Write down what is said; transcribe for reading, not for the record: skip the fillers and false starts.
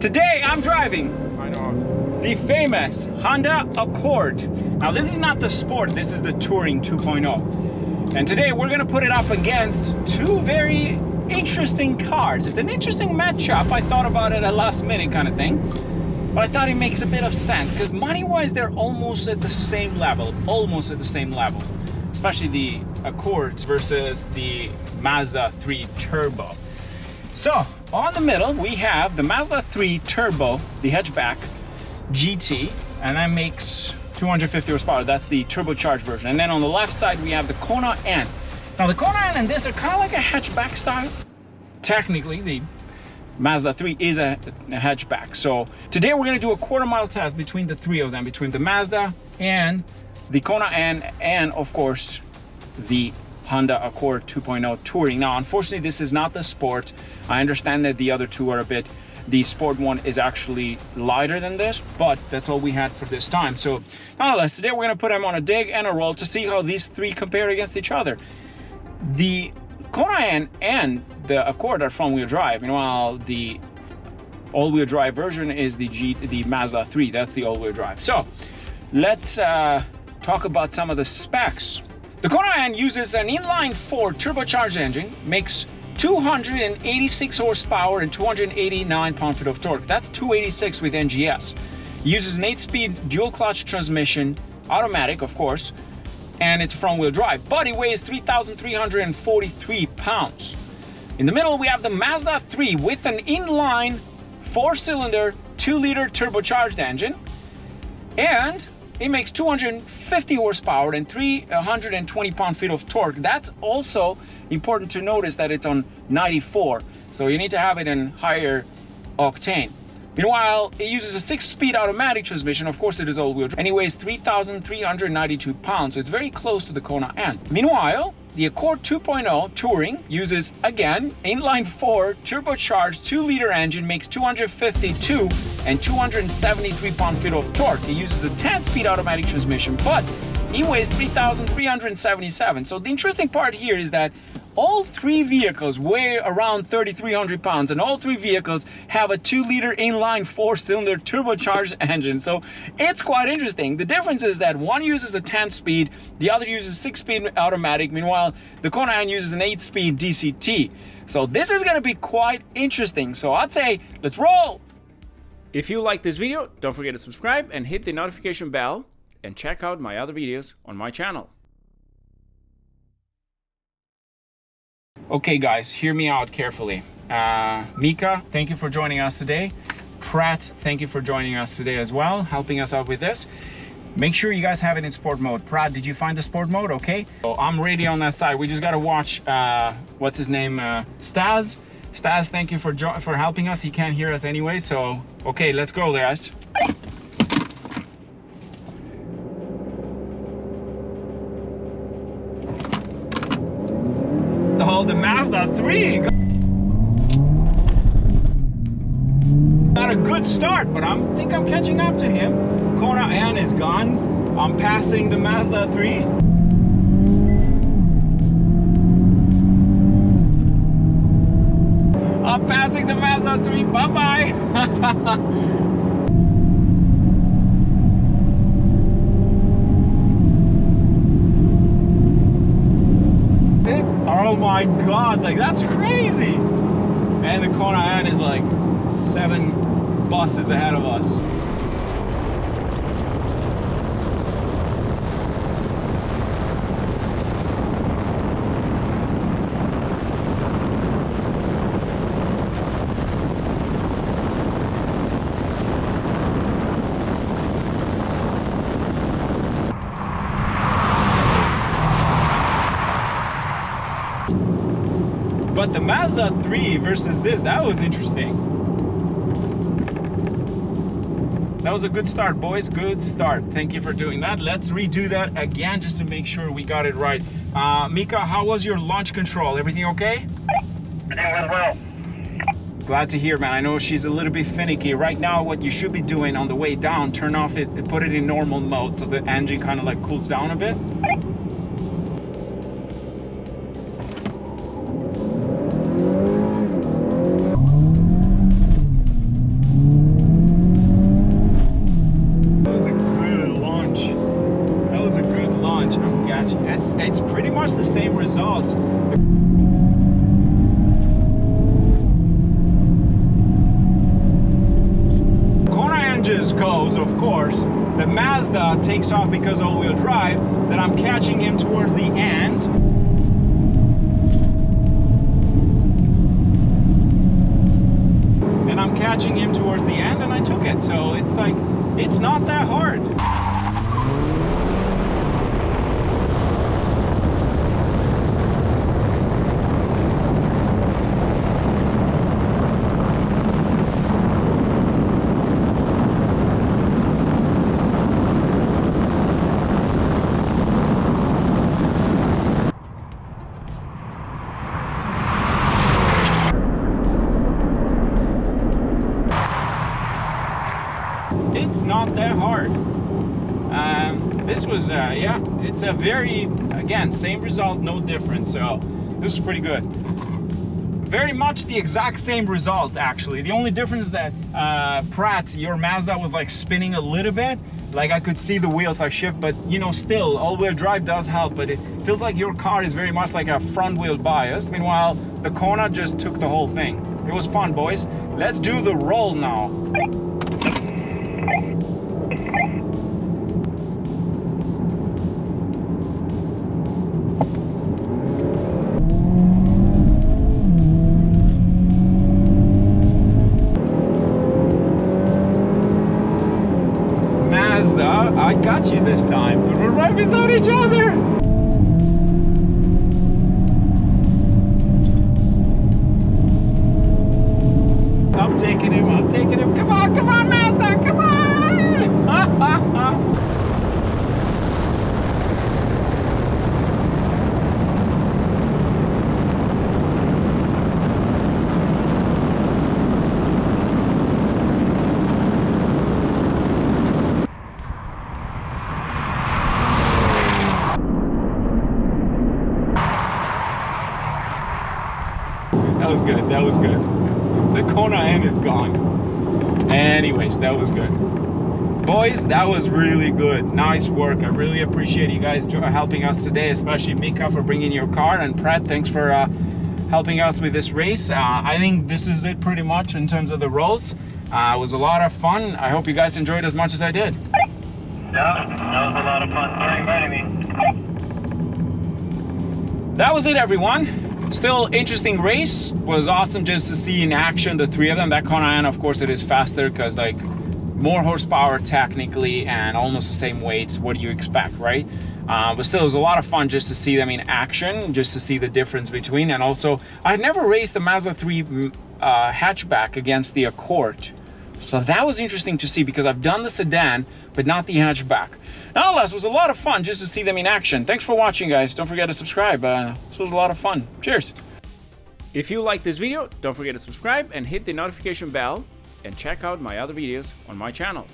Today I'm driving the famous Honda Accord. Now this is not the Sport, this is the Touring 2.0. And today we're gonna put it up against two very interesting cars. It's an interesting matchup. I thought about it at last minute kind of thing. But I thought it makes a bit of sense because money-wise they're almost at the same level. Especially the Accords versus the Mazda3 Turbo. So, on the middle we have the Mazda3 Turbo, the hatchback GT, and that makes 250 horsepower. That's the turbocharged version. And then on the left side we have the Kona N. Now the Kona N and this are kind of like a hatchback style. Technically, the Mazda3 is a hatchback. So today we're going to do a quarter-mile test between the three of them, between the Mazda and the Kona N, and of course the Honda Accord 2.0 Touring. Now unfortunately this is not the Sport. I understand that the other two are a bit, the Sport one is actually lighter than this, but that's all we had for this time. So nonetheless, today we're going to put them on a dig and a roll to see how these three compare against each other. The Kona N and the Accord are front-wheel drive, meanwhile the all-wheel drive version is the Mazda 3. That's the all-wheel drive. So let's talk about some of the specs. The Kona N uses an inline-4 turbocharged engine, makes 286 horsepower and 289 pound-feet of torque. That's 286 with NGS. It uses an 8-speed dual-clutch transmission, automatic of course, and it's front-wheel drive, but it weighs 3,343 pounds. In the middle we have the Mazda 3 with an inline 4-cylinder 2-liter turbocharged engine, and it makes 250 horsepower and 320 pound-feet of torque. That's also important to notice that it's on 94, so you need to have it in higher octane. Meanwhile, it uses a 6-speed automatic transmission. Of course, it is all-wheel drive. And it weighs 3,392 pounds, so it's very close to the Kona N. Meanwhile, the Accord 2.0 Touring uses, again, inline-4 turbocharged 2-liter engine, makes 252 and 273 pound-feet of torque. It uses a 10-speed automatic transmission, but it weighs 3,377. So the interesting part here is that all three vehicles weigh around 3,300 pounds, and all three vehicles have a 2-liter inline 4-cylinder turbocharged engine. So it's quite interesting. The difference is that one uses a 10-speed, the other uses 6-speed automatic. Meanwhile, the Kona N uses an 8-speed DCT. So this is going to be quite interesting. So I'd say, let's roll. If you like this video, don't forget to subscribe and hit the notification bell, and check out my other videos on my channel. Okay guys, hear me out carefully. Mika, thank you for joining us today. Pratt, thank you for joining us today as well, helping us out with this. Make sure you guys have it in sport mode. Pratt, did you find the sport mode? Okay, so I'm ready on that side. We just gotta watch, what's his name, Stas. Stas, thank you for helping us. He can't hear us anyway, so okay, let's go guys. Oh, the Mazda 3 got a good start, but I think I'm catching up to him. Kona N is gone. I'm passing the Mazda 3. I'm passing the Mazda 3. Bye-bye. Oh my god, like that's crazy. And the Kona N is like 7 buses ahead of us. But the Mazda 3 versus this, that was interesting. That was a good start, boys. Good start. Thank you for doing that. Let's redo that again just to make sure we got it right. Mika, how was your launch control? Everything okay? Everything went well. Glad to hear, man. I know she's a little bit finicky. Right now, what you should be doing on the way down, turn off it, put it in normal mode so the engine kind of like cools down a bit. hinges goes, of course, the Mazda takes off because all-wheel drive, then I'm catching him towards the end. And I'm catching him towards the end, and I took it. So it's like, it's not that hard. It's not that hard. This was, yeah, it's a very, again, same result, no difference. So this was pretty good. Very much the exact same result, actually. The only difference is that Pratt, your Mazda was like spinning a little bit. Like I could see the wheels like shift, but you know, still all-wheel drive does help, but it feels like your car is very much like a front-wheel bias. Meanwhile, the Kona just took the whole thing. It was fun, boys. Let's do the roll now. I got you this time. We're right beside each other. I'm taking him. Come on, Mazda, come on. That was good. The Kona N is gone. Anyways, that was good. Boys, that was really good. Nice work. I really appreciate you guys helping us today, especially Mika for bringing your car, and Pratt, thanks for helping us with this race. I think this is it pretty much in terms of the rolls. It was a lot of fun. I hope you guys enjoyed as much as I did. Yeah, that was a lot of fun. Very me. That was it, everyone. Still interesting race. Was awesome just to see in action the three of them. That Kona N, of course, it is faster because like more horsepower technically and almost the same weights. What do you expect, right? But still, it was a lot of fun just to see them in action, just to see the difference between. And also, I had never raced the Mazda3 hatchback against the Accord. So that was interesting to see because I've done the sedan, but not the hatchback. Nonetheless, it was a lot of fun just to see them in action. Thanks for watching, guys. Don't forget to subscribe. This was a lot of fun. Cheers. If you like this video, don't forget to subscribe and hit the notification bell, and check out my other videos on my channel.